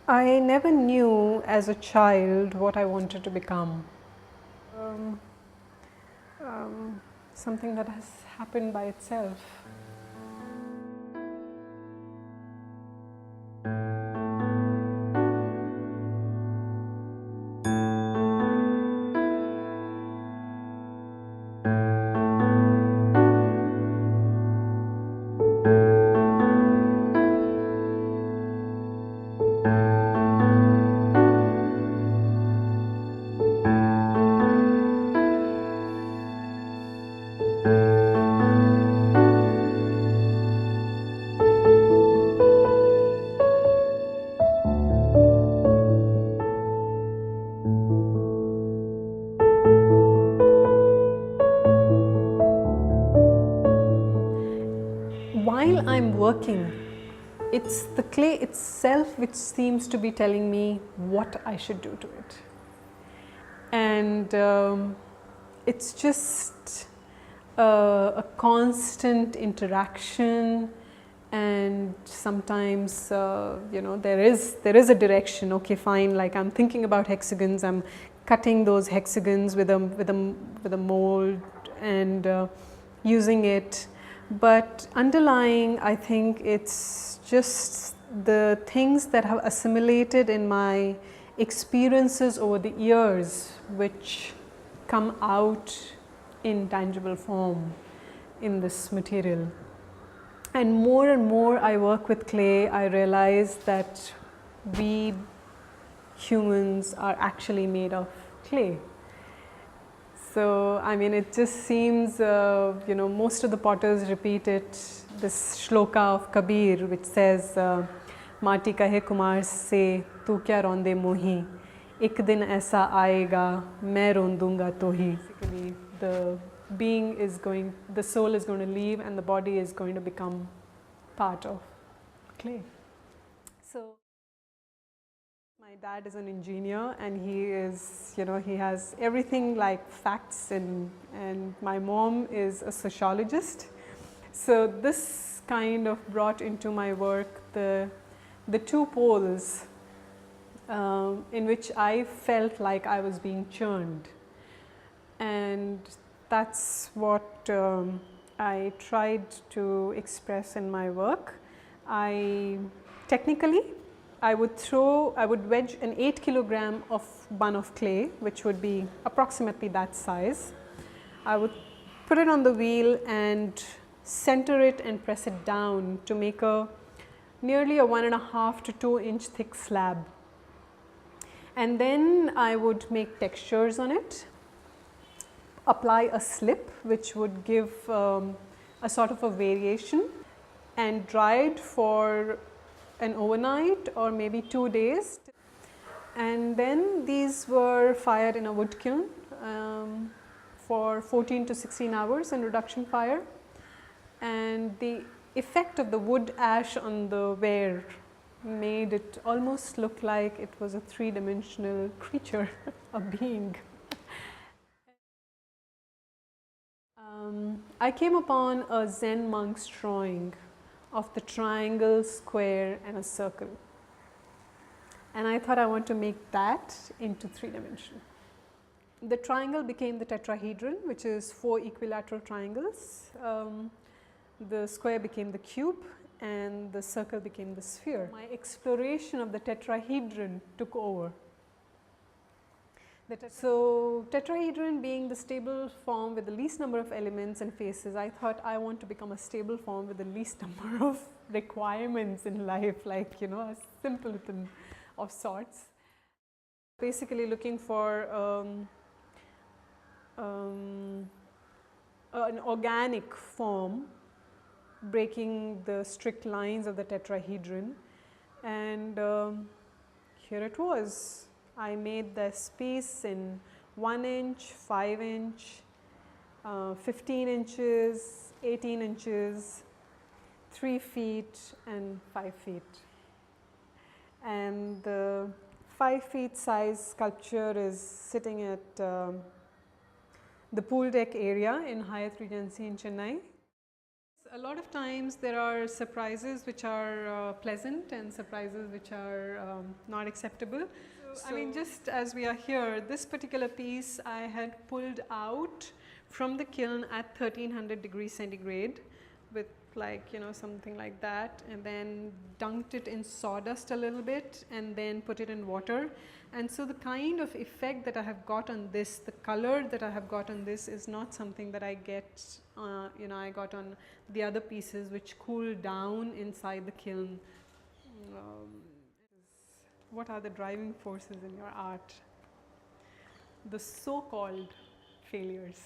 I never knew as a child what I wanted to become. Um, Something that has happened by itself. While I'm working, it's the clay itself which seems to be telling me what I should do to it. And it's just a constant interaction, and sometimes there is a direction. Okay, fine, like I'm thinking about hexagons, I'm cutting those hexagons with a mold and using it. But underlying, I think it's just the things that have assimilated in my experiences over the years, which come out in tangible form in this material. And more I work with clay, I realize that we humans are actually made of clay. So, I mean, it just seems, most of the potters repeat it, this shloka of Kabir, which says, Mati kahe kumar se, tu kya ronde mohi, ek din aisa aayega, main rondunga tohi. Basically, the soul is going to leave and the body is going to become part of clay. So, my dad is an engineer, and he is, he has everything like facts, and my mom is a sociologist. So this kind of brought into my work the two poles in which I felt like I was being churned, and that's what I tried to express in my work. Technically, I would wedge an 8 kilogram of bun of clay, which would be approximately that size. I would put it on the wheel and center it and press it down to make nearly a 1.5 to 2 inch thick slab. And then I would make textures on it, apply a slip which would give a sort of a variation, and dry it for an overnight or maybe 2 days, and then these were fired in a wood kiln for 14 to 16 hours in reduction fire, and the effect of the wood ash on the ware made it almost look like it was a three-dimensional creature, a being. I came upon a Zen monk's drawing of the triangle, square and a circle, and I thought I want to make that into 3-dimension. The triangle became the tetrahedron, which is 4 equilateral triangles. The square became the cube and the circle became the sphere. My exploration of the tetrahedron took over. So, tetrahedron being the stable form with the least number of elements and faces, I thought I want to become a stable form with the least number of requirements in life, like a simpleton of sorts. Basically looking for an organic form, breaking the strict lines of the tetrahedron, and here it was. I made this piece in 1 inch, 5 inch, 15 inches, 18 inches, 3 feet and 5 feet. And the 5 feet size sculpture is sitting at the pool deck area in Hyatt Regency in Chennai. A lot of times there are surprises which are pleasant and surprises which are not acceptable. So, I mean, just as we are here, this particular piece I had pulled out from the kiln at 1300 degrees centigrade with, like, you know, something like that, and then dunked it in sawdust a little bit and then put it in water. And so the kind of effect that I have got on this, the color that I have got on this, is not something that I get, you know, I got on the other pieces which cool down inside the kiln. What are the driving forces in your art? The so-called failures.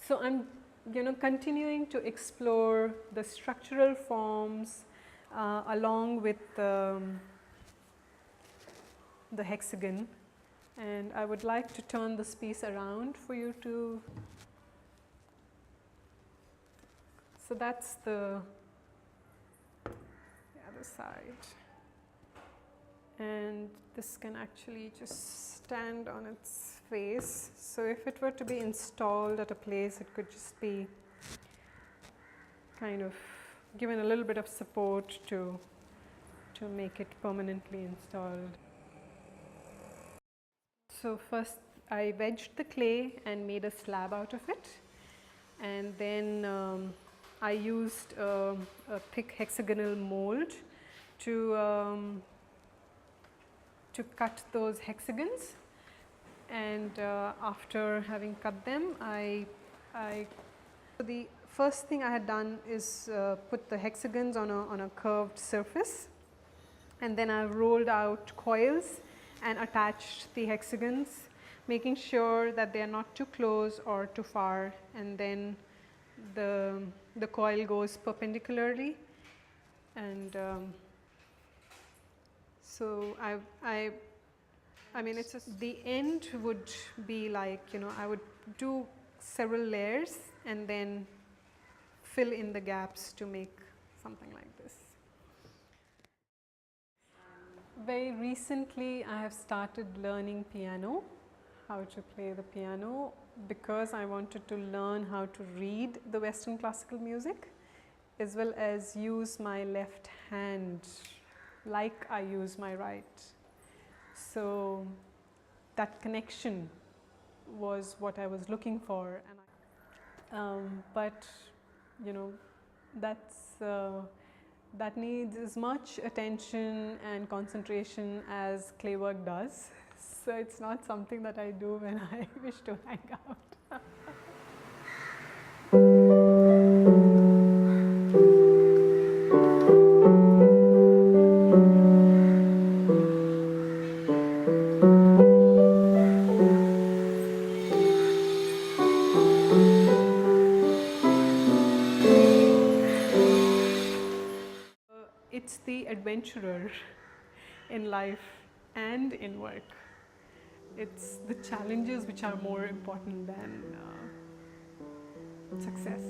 So I'm, you know, continuing to explore the structural forms along with the hexagon, and I would like to turn this piece around for you to. So that's the other side, and this can actually just stand on its face. So if it were to be installed at a place, it could just be kind of given a little bit of support to make it permanently installed. So first I wedged the clay and made a slab out of it, and then I used a thick hexagonal mold to cut those hexagons. And after having cut them, the first thing I had done is put the hexagons on a curved surface, and then I rolled out coils and attached the hexagons, making sure that they are not too close or too far, and then the coil goes perpendicularly. And so I mean, it's the end would be like, you know, I would do several layers and then fill in the gaps to make something like this. Very recently I have started learning piano, how to play the piano, because I wanted to learn how to read the Western classical music as well as use my left hand like I use my right. So that connection was what I was looking for, and but you know, that needs as much attention and concentration as clay work does. So it's not something that I do when I wish to hang out. It's the adventurer in life and in work. It's the challenges which are more important than success.